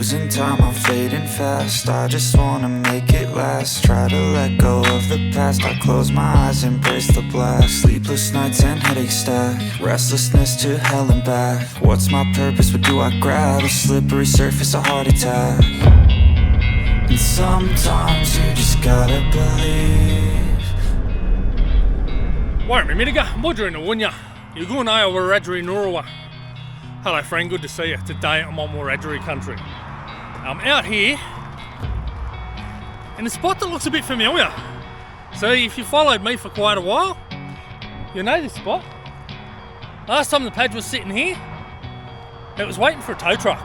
losing time, I'm fading fast. I just wanna make it last. Try to let go of the past. I close my eyes, embrace the blast. Sleepless nights and headaches stack. Restlessness to hell and back. What's my purpose, what do I grab? A slippery surface, a heart attack. And sometimes you just gotta believe. Warren Mimidiga, Mudra in the Wunya. You're going to Ngurrawa. Hello friend, good to see you. Today I'm on Wiradjuri country. I'm out here in a spot that looks a bit familiar. So if you followed me for quite a while, you know this spot. Last time the Padge was sitting here, it was waiting for a tow truck.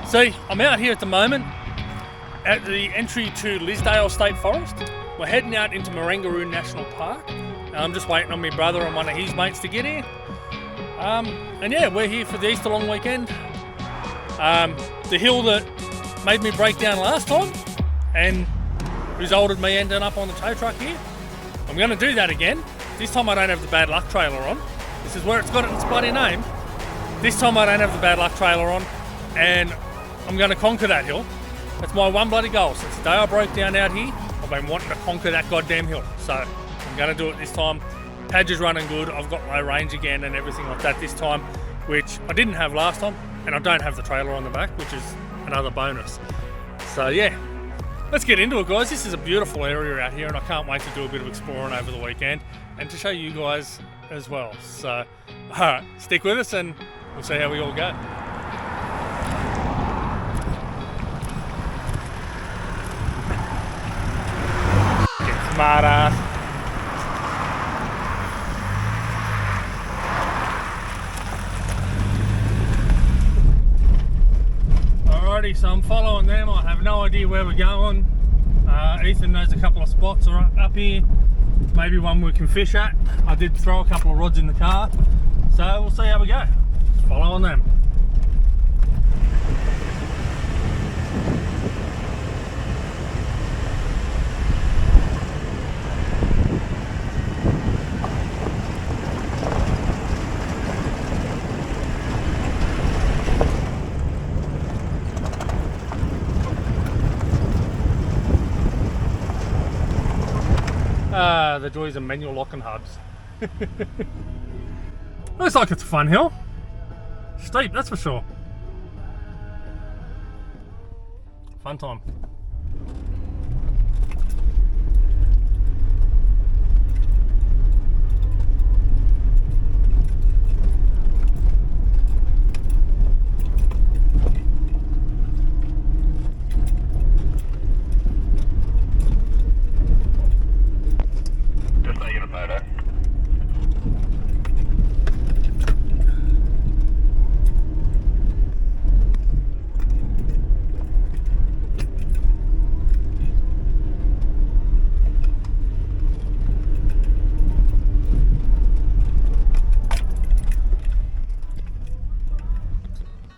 See, I'm out here at the moment at the entry to Lisdale State Forest. We're heading out into Marrangarro National Park. I'm just waiting on my brother and one of his mates to get here. And yeah, we're here for the Easter long weekend. The hill that made me break down last time and resulted me ending up on the tow truck here. I'm going to do that again. This time I don't have the bad luck trailer on. This is where it's got its bloody name. This time I don't have the bad luck trailer on, and I'm going to conquer that hill. That's my one bloody goal. Since the day I broke down out here, I've been wanting to conquer that goddamn hill. So I'm going to do it this time. Padge is running good. I've got my range again and everything like that this time, which I didn't have last time, and I don't have the trailer on the back, which is another bonus. So yeah, let's get into it, guys. This is a beautiful area out here, and I can't wait to do a bit of exploring over the weekend and to show you guys as well. So alright, stick with us and we'll see how we all go. Get smart ass. Alrighty, so I'm following them. I have no idea where we're going. Ethan knows a couple of spots up here. Maybe one we can fish at. I did throw a couple of rods in the car. So we'll see how we go. Just follow on them. The joys of manual locking hubs. Looks like it's a fun hill. Steep, that's for sure. Fun time.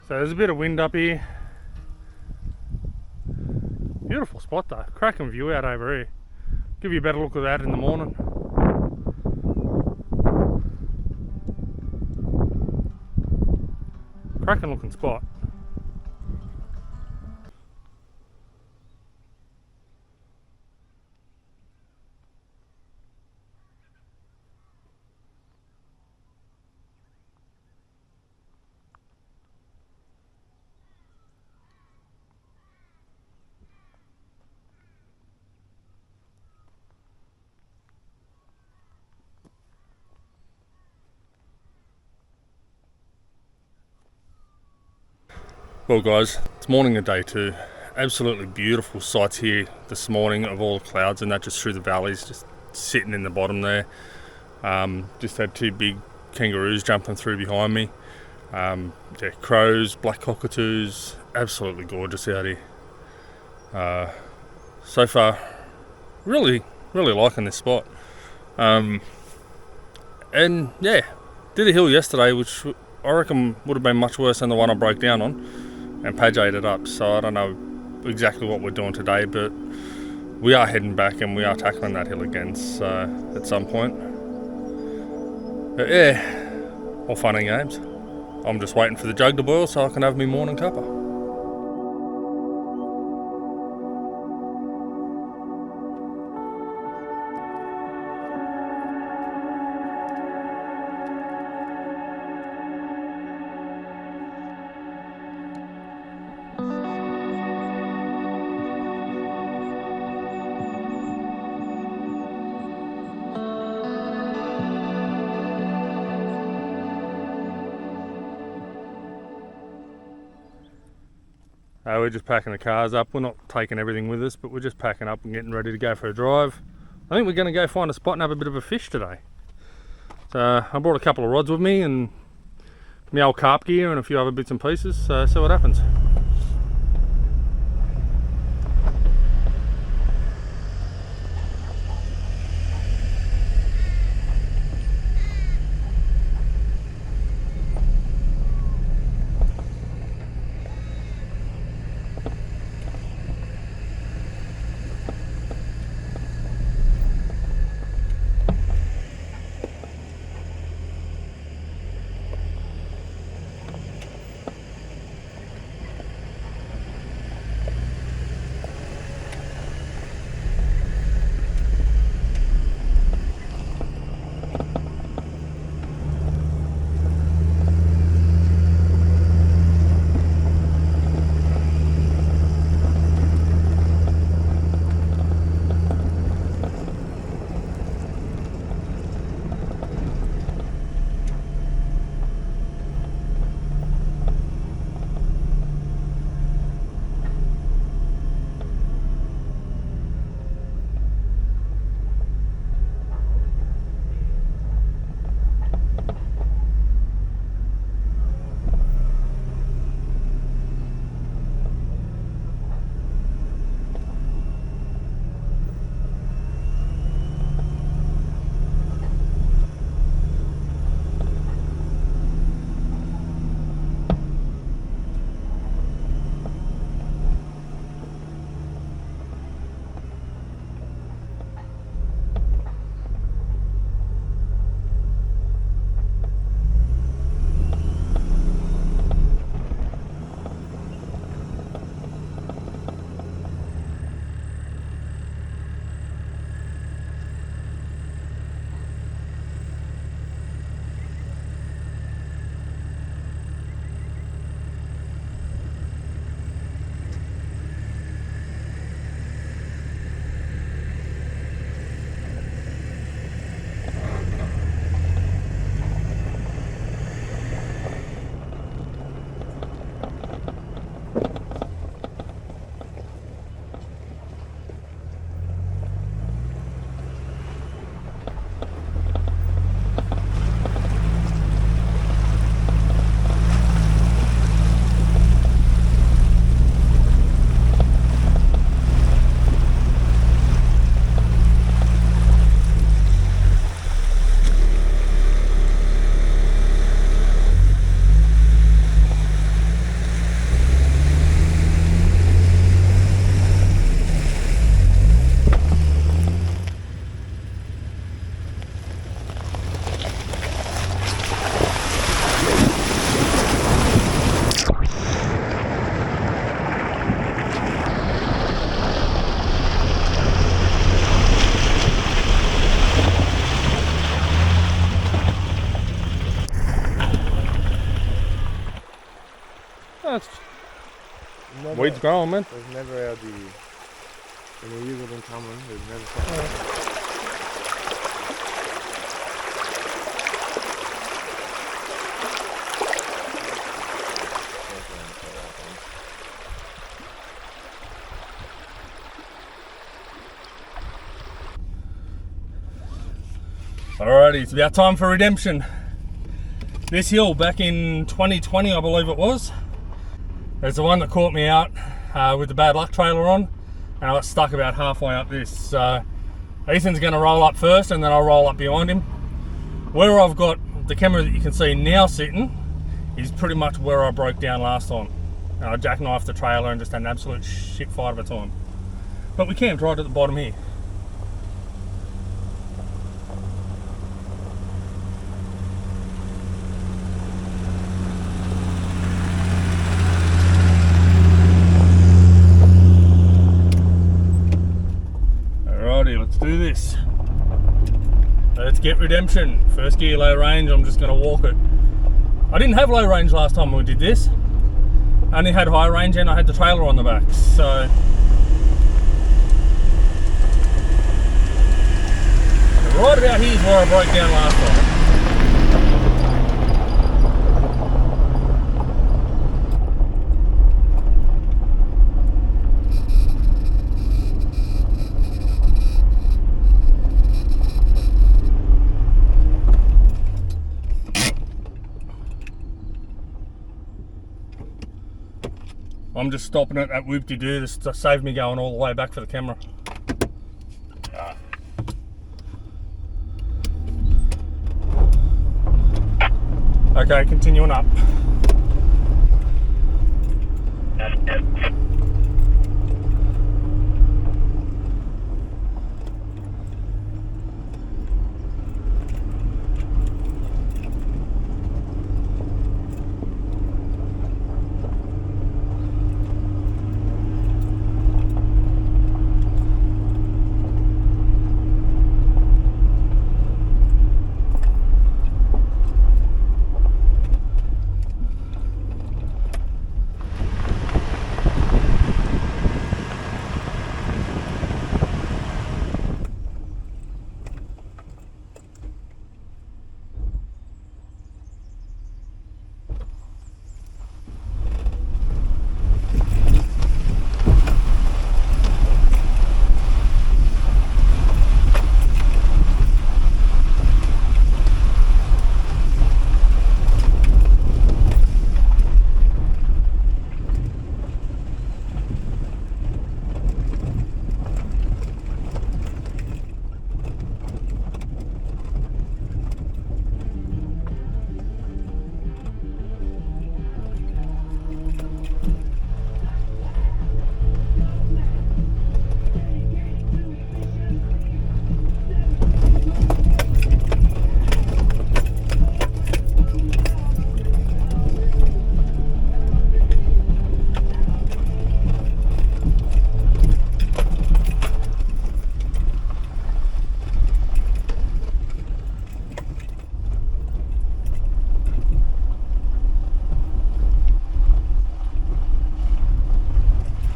So there's a bit of wind up here. Beautiful spot though, cracking view out over here. Give you a better look at that in the morning. Cracking looking spot. Well guys, it's morning of day 2. Absolutely beautiful sights here this morning of all the clouds and that just through the valleys, just sitting in the bottom there. Just had 2 big kangaroos jumping through behind me. Yeah, crows, black cockatoos, absolutely gorgeous out here. So far, really liking this spot. And yeah, did a hill yesterday which I reckon would have been much worse than the one I broke down on. And Padge ate it up, so I don't know exactly what we're doing today, but we are heading back and we are tackling that hill again, so at some point. But yeah, all fun and games. I'm just waiting for the jug to boil so I can have my morning cuppa. We're just packing the cars up. We're not taking everything with us, but we're just packing up and getting ready to go for a drive. I think we're going to go find a spot and have a bit of a fish today. So I brought a couple of rods with me and my old carp gear and a few other bits and pieces, so see what happens. Weeds growing, man. There's never when you use it in common, there's never something. Alrighty, it's about time for redemption. This hill back in 2020, I believe it was, it's the one that caught me out with the bad luck trailer on, and I got stuck about halfway up this. So Ethan's going to roll up first and then I'll roll up behind him. Where I've got the camera that you can see now sitting is pretty much where I broke down last time. And I jackknifed the trailer and just had an absolute shit fight of a time. But we camped right at the bottom here. Let's do this. Let's get redemption. First gear, low range. I'm just going to walk it. I didn't have low range last time we did this. I only had high range and I had the trailer on the back. So right about here is where I broke down last time. I'm just stopping it at whoop-de-doo. This saved me going all the way back for the camera. Okay, continuing up.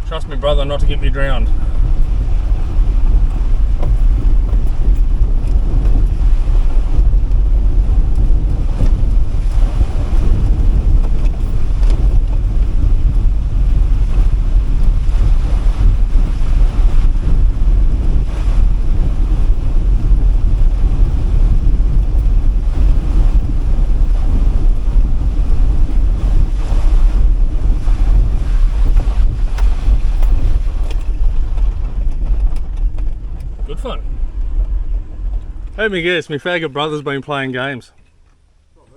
Trust me, brother, not to get me drowned. Good fun. Let me guess, my faggot brother's been playing games. Not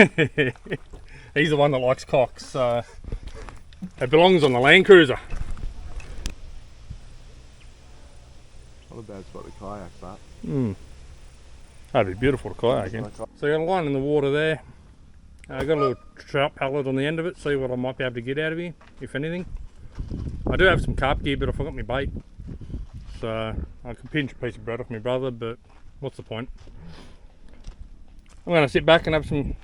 me, mate. He's the one that likes cocks, so it belongs on the Land Cruiser. Not a bad spot to kayak, that. That'd be beautiful to kayak in. So I got a line in the water there. I got a little trout pellet on the end of it, see what I might be able to get out of here, if anything. I do have some carp gear, but I forgot my bait. So I could pinch a piece of bread off my brother, but what's the point? I'm going to sit back and have some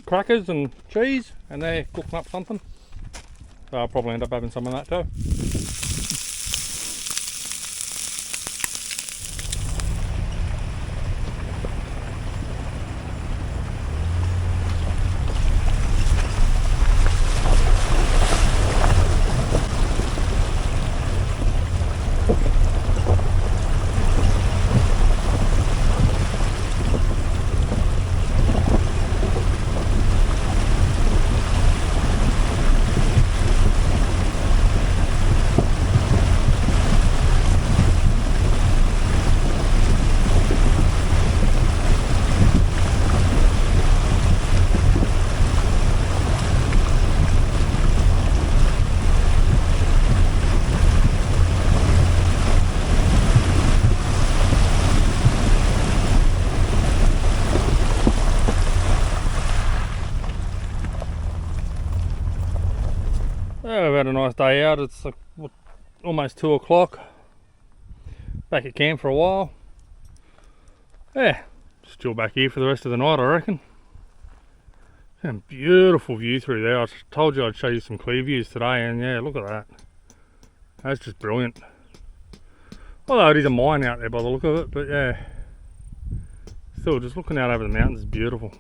crackers and cheese, and they're cooking up something. So I'll probably end up having some of that too. Yeah, we've had a nice day out. It's like almost 2 o'clock. Back at camp for a while. Yeah, still back here for the rest of the night, I reckon. And beautiful view through there. I told you I'd show you some clear views today, and yeah, look at that. That's just brilliant. Although it is a mine out there by the look of it, but yeah, still just looking out over the mountains is beautiful.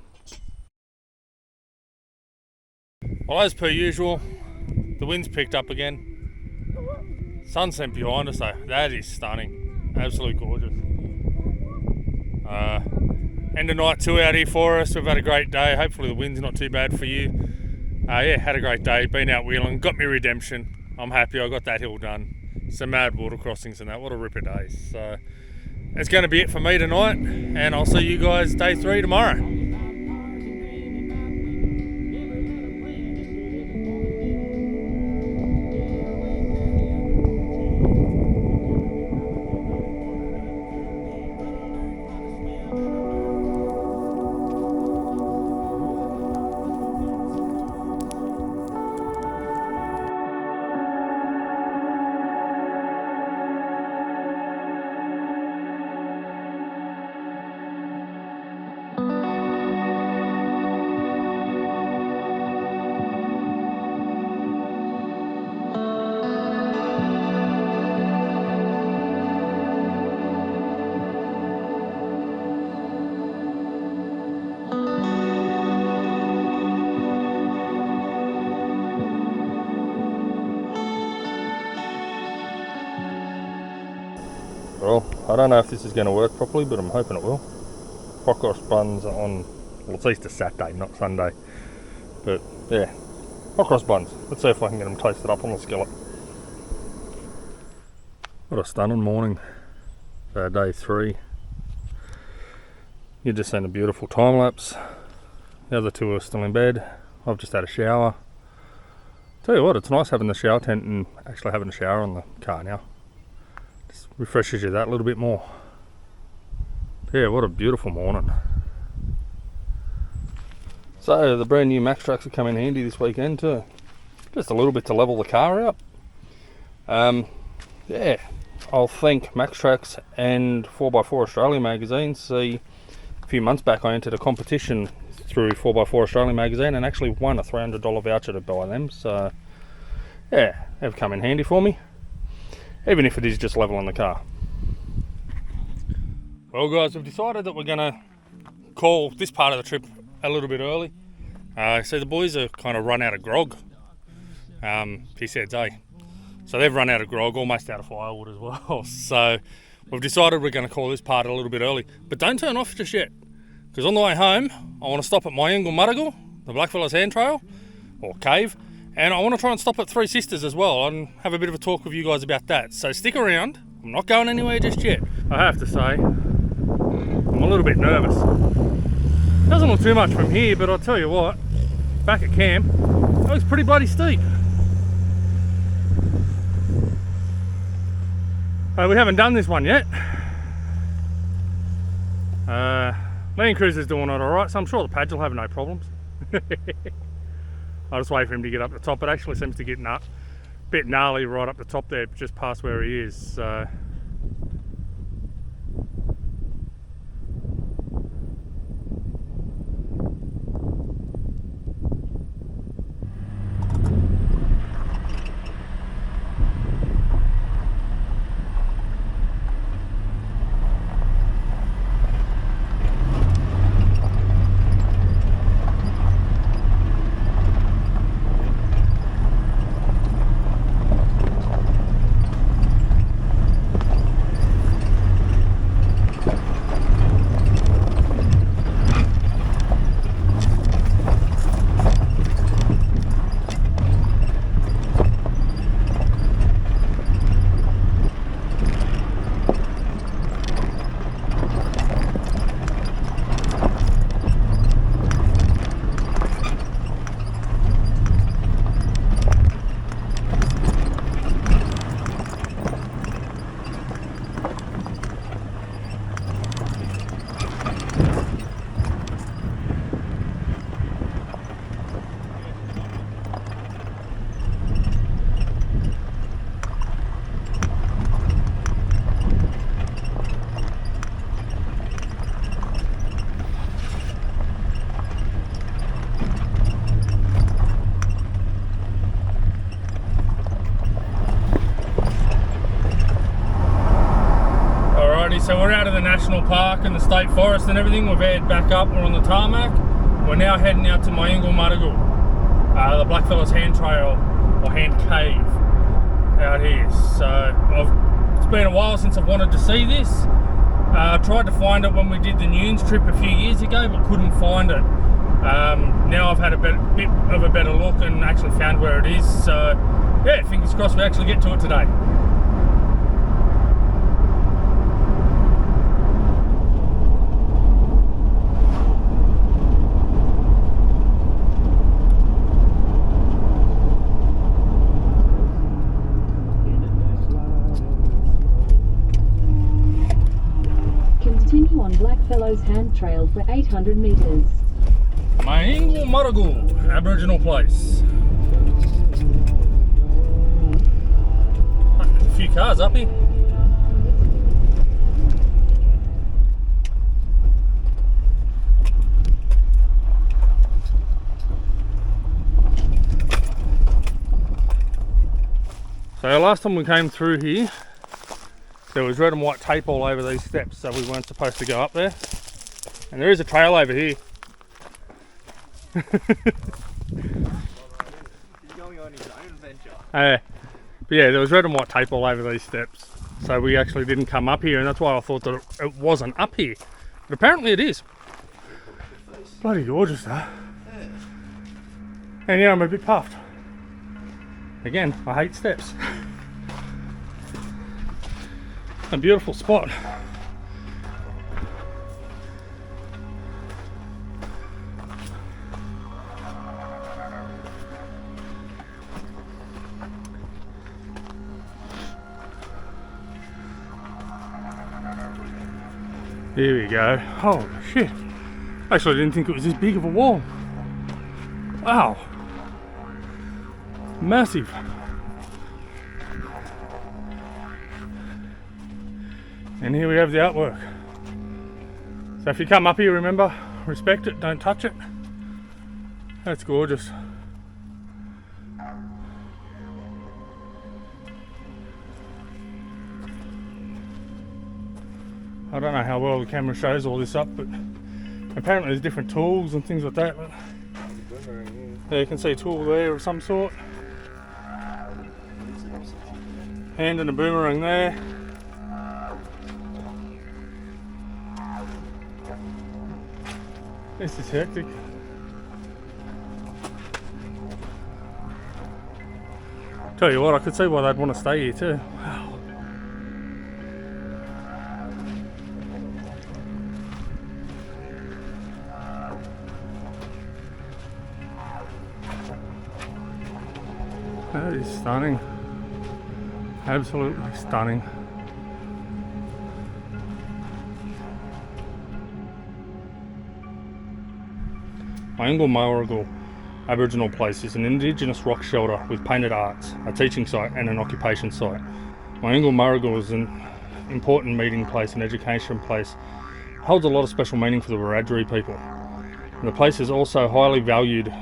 Well, as per usual, the wind's picked up again. Sunset behind us though, that is stunning. Absolutely gorgeous. End of night 2 out here for us. We've had a great day. Hopefully the wind's not too bad for you. Yeah, had a great day, been out wheeling, got me redemption. I'm happy I got that hill done. Some mad water crossings and that, what a ripper day. So it's going to be it for me tonight, and I'll see you guys day 3 tomorrow. Well, I don't know if this is going to work properly, but I'm hoping it will. Hot cross buns on, well, it's Easter Saturday, not Sunday. But yeah, hot cross buns. Let's see if I can get them toasted up on the skillet. What a stunning morning for day 3. You've just seen a beautiful time lapse. The other 2 are still in bed. I've just had a shower. Tell you what, it's nice having the shower tent and actually having a shower on the car now. Refreshes you that a little bit more. Yeah, what a beautiful morning. So the brand new Max trucks are coming handy this weekend too. Just a little bit to level the car out. Yeah, I'll thank Max Tracks and 4x4 Australia magazine. See, a few months back I entered a competition through 4x4 Australia magazine and actually won a $300 voucher to buy them. So yeah, they've come in handy for me, even if it is just leveling the car. Well guys, we've decided that we're going to call this part of the trip a little bit early. So the boys are kind of run out of grog. Pissheads, eh? So they've run out of grog, almost out of firewood as well. So we've decided we're going to call this part a little bit early. But don't turn off just yet, because on the way home, I want to stop at Marrangaroo, the Blackfellas Hand Trail, or Cave. And I want to try and stop at Three Sisters as well and have a bit of a talk with you guys about that. So stick around. I'm not going anywhere just yet. I have to say, I'm a little bit nervous. Doesn't look too much from here, but I'll tell you what, back at camp, it looks pretty bloody steep. We haven't done this one yet. Land Cruiser's doing it alright, so I'm sure the Padge will have no problems. I'll just wait for him to get up the top. It actually seems to get a bit gnarly right up the top there, just past where he is. So So we're out of the national park and the state forest and everything. We've headed back up, we're on the tarmac. We're now heading out to Marrangaroo, the Blackfellas Hand Trail, or Hand Cave, out here. So it's been a while since I've wanted to see this. Tried to find it when we did the Nunes trip a few years ago, but couldn't find it. Now I've had a bit of a better look and actually found where it is. So yeah, fingers crossed we actually get to it today. Continue on Blackfellows Hand Trail for 800 metres. Marrangaroo, Aboriginal place. There's a few cars up here. So last time we came through here, there was red and white tape all over these steps, so we weren't supposed to go up there. And there is a trail over here. He's going on his own adventure. But yeah, there was red and white tape all over these steps, so we actually didn't come up here, and that's why I thought that it wasn't up here. But apparently it is. Bloody gorgeous though. And yeah, I'm a bit puffed. Again, I hate steps. A beautiful spot. Here we go. Holy shit. Actually, I didn't think it was this big of a wall. Wow. Massive. And here we have the artwork. So if you come up here, remember, respect it, don't touch it. That's gorgeous. I don't know how well the camera shows all this up, but apparently there's different tools and things like that. There you can see a tool there of some sort. Hand and a boomerang there. This is hectic. Tell you what, I could see why they'd want to stay here too. Wow. That is stunning. Absolutely stunning. Marrangaroo Aboriginal place is an Indigenous rock shelter with painted arts, a teaching site and an occupation site. Marrangaroo is an important meeting place and education place. It holds a lot of special meaning for the Wiradjuri people. And the place is also highly valued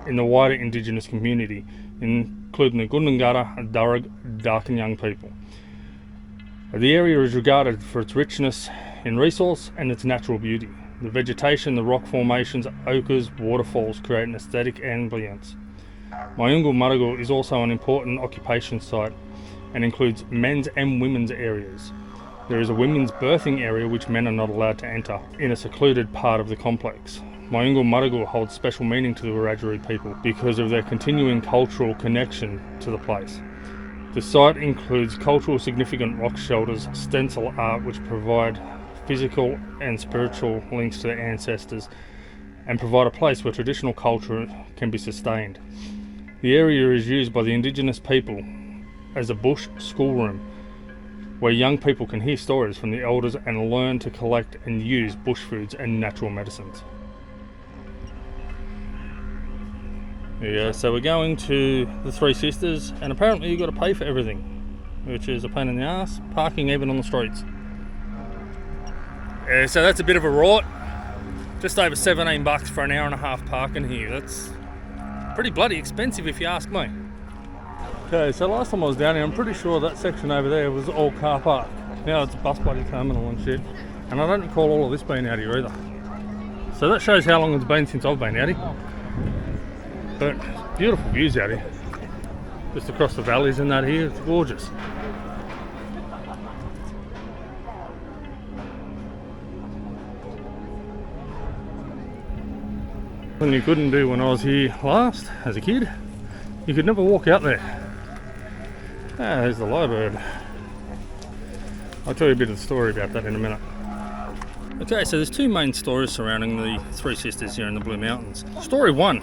in the wider Indigenous community, including the Ngurrawa and Dharug dark and young people. The area is regarded for its richness in resource and its natural beauty. The vegetation, the rock formations, ochres, waterfalls create an aesthetic ambience. Marrangaroo is also an important occupation site and includes men's and women's areas. There is a women's birthing area which men are not allowed to enter in a secluded part of the complex. Marrangaroo holds special meaning to the Wiradjuri people because of their continuing cultural connection to the place. The site includes cultural significant rock shelters, stencil art which provide physical and spiritual links to their ancestors and provide a place where traditional culture can be sustained. The area is used by the Indigenous people as a bush schoolroom where young people can hear stories from the elders and learn to collect and use bush foods and natural medicines. Yeah, so we're going to the Three Sisters, and apparently you've got to pay for everything, which is a pain in the ass, parking even on the streets. Yeah, so that's a bit of a rort. Just over $17 for an hour and a half parking here. That's pretty bloody expensive if you ask me. Okay, so last time I was down here, I'm pretty sure that section over there was all car park. Now it's a bus bloody terminal and shit. And I don't recall all of this being out here either. So that shows how long it's been since I've been out here. But beautiful views out here. Just across the valleys and that here, it's gorgeous. something you couldn't do when I was here last as a kid. You could never walk out there. Ah, there's the lyrebird. I'll tell you a bit of the story about that in a minute. Okay, so there's two main stories surrounding the three sisters here in the Blue Mountains. Story one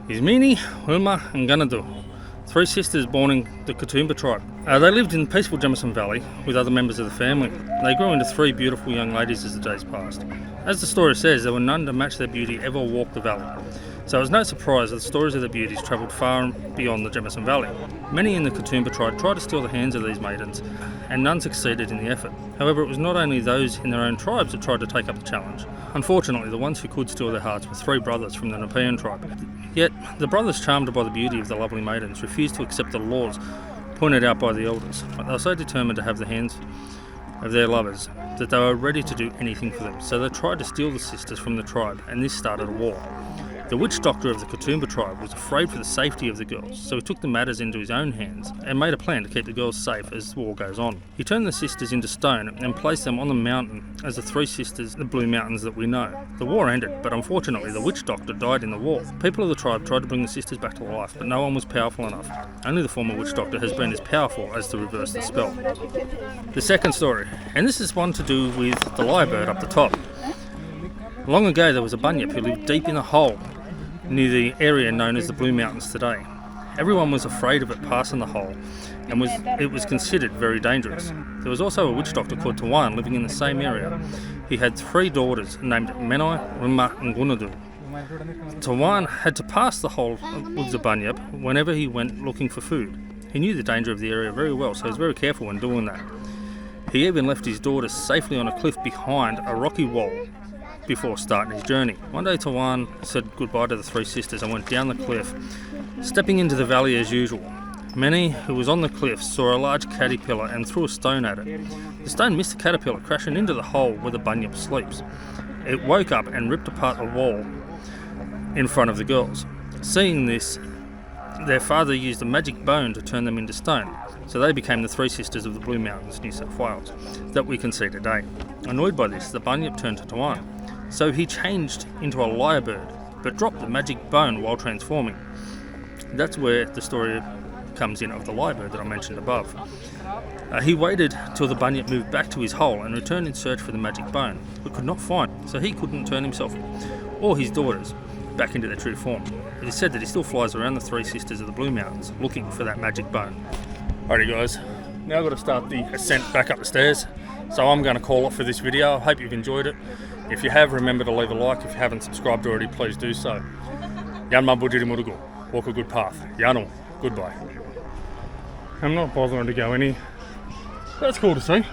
is Mini, Wilma and Gunadu, three sisters born in the Katoomba tribe. They lived in peaceful Jamison Valley with other members of the family. They grew into three beautiful young ladies as the days passed. As the story says, there were none to match their beauty ever walked the valley. So it was no surprise that the stories of their beauties travelled far beyond the Jamison Valley. Many in the Katoomba tribe tried to steal the hands of these maidens, and none succeeded in the effort. However, it was not only those in their own tribes that tried to take up the challenge. Unfortunately, the ones who could steal their hearts were three brothers from the Nepean tribe. Yet, the brothers, charmed by the beauty of the lovely maidens, refused to accept the laws pointed out by the elders. But they were so determined to have the hands of their lovers that they were ready to do anything for them. So they tried to steal the sisters from the tribe, and this started a war. The witch doctor of the Katoomba tribe was afraid for the safety of the girls, so he took the matters into his own hands and made a plan to keep the girls safe as the war goes on. He turned the sisters into stone and placed them on the mountain as the three sisters, the Blue Mountains that we know. The war ended, but unfortunately the witch doctor died in the war. People of the tribe tried to bring the sisters back to life, but no one was powerful enough. Only the former witch doctor has been as powerful as to reverse the spell. The second story, and this is one to do with the lyrebird up the top. Long ago there was a bunyip who lived deep in a hole near the area known as the Blue Mountains today. Everyone was afraid of it passing the hole, and it was considered very dangerous. There was also a witch doctor called Tawan living in the same area. He had three daughters named Menai, Rima and Gunadu. Tawan had to pass the hole with the bunyip whenever he went looking for food. He knew the danger of the area very well, so he was very careful when doing that. He even left his daughters safely on a cliff behind a rocky wall before starting his journey. One day Tawan said goodbye to the three sisters and went down the cliff, stepping into the valley as usual. Many, who was on the cliff, saw a large caterpillar and threw a stone at it. The stone missed the caterpillar, crashing into the hole where the bunyip sleeps. It woke up and ripped apart the wall in front of the girls. Seeing this, their father used a magic bone to turn them into stone, so they became the three sisters of the Blue Mountains, New South Wales, that we can see today. Annoyed by this, the bunyip turned to Tawan. So he changed into a lyrebird, but dropped the magic bone while transforming. That's where the story comes in of the lyrebird that I mentioned above. He waited till the bunyip moved back to his hole and returned in search for the magic bone, but could not find it, so he couldn't turn himself or his daughters back into their true form. It is said that he still flies around the three sisters of the Blue Mountains looking for that magic bone. Alrighty guys, now I've got to start the ascent back up the stairs, so I'm going to call it for this video. I hope you've enjoyed it. If you have, remember to leave a like. If you haven't subscribed already, please do so. Yanma Bujiri Murugu. Walk a good path. Yano. Goodbye. I'm not bothering to go any. That's cool to see.